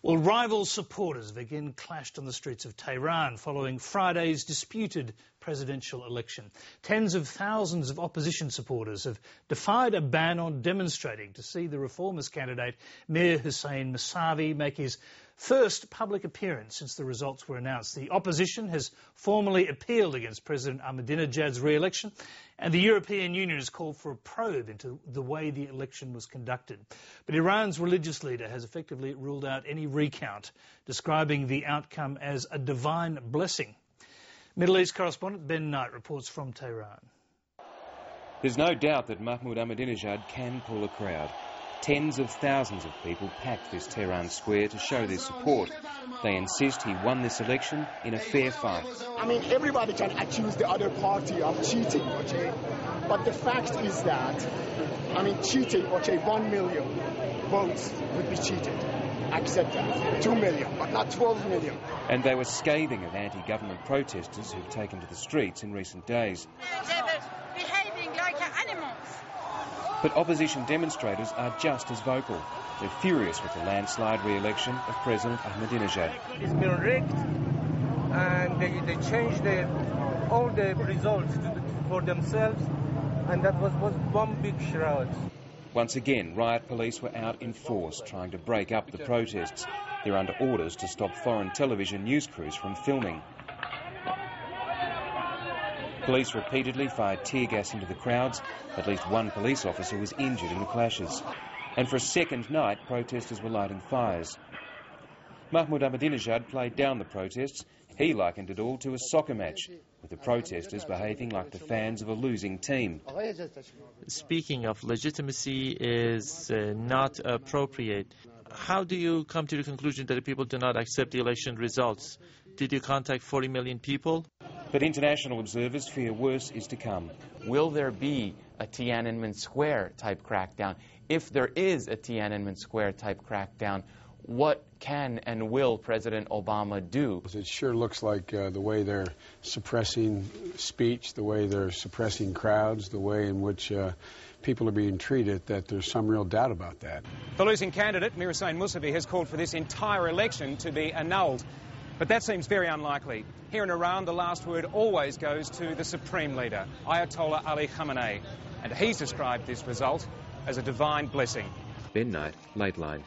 Well, rival supporters have again clashed on the streets of Tehran following Friday's disputed presidential election. Tens of thousands of opposition supporters have defied a ban on demonstrating to see the reformist candidate Mir Hossein Mousavi make his first public appearance since the results were announced. The opposition has formally appealed against President Ahmadinejad's re-election, and the European Union has called for a probe into the way the election was conducted. But Iran's religious leader has effectively ruled out any recount, describing the outcome as a divine blessing. Middle East correspondent Ben Knight reports from Tehran. There's no doubt that Mahmoud Ahmadinejad can pull a crowd. Tens of thousands of people packed this Tehran square to show their support. They insist he won this election in a fair fight. I mean, everybody can accuse the other party of cheating, okay? But the fact is that, I mean, cheating, okay, 1 million votes would be cheated. Accept that. 2 million, but not 12 million. And they were scathing of anti-government protesters who've taken to the streets in recent days. They were behaving like animals. But opposition demonstrators are just as vocal. They're furious with the landslide re-election of President Ahmadinejad. It's been rigged, and they changed all the results for themselves, and that was one big charade. Once again, riot police were out in force, trying to break up the protests. They're under orders to stop foreign television news crews from filming. Police repeatedly fired tear gas into the crowds. At least one police officer was injured in the clashes. And for a second night, protesters were lighting fires. Mahmoud Ahmadinejad played down the protests. He likened it all to a soccer match, with the protesters behaving like the fans of a losing team. Speaking of legitimacy is not appropriate. How do you come to the conclusion that the people do not accept the election results? Did you contact 40 million people? But international observers fear worse is to come. Will there be a Tiananmen Square type crackdown? If there is a Tiananmen Square type crackdown, what can and will President Obama do? It sure looks like the way they're suppressing speech, the way they're suppressing crowds, the way in which people are being treated, that there's some real doubt about that. The losing candidate, Mir Hossein Mousavi, has called for this entire election to be annulled. But that seems very unlikely. Here in Iran, the last word always goes to the supreme leader, Ayatollah Ali Khamenei. And he's described this result as a divine blessing. Ben Knight, Lateline.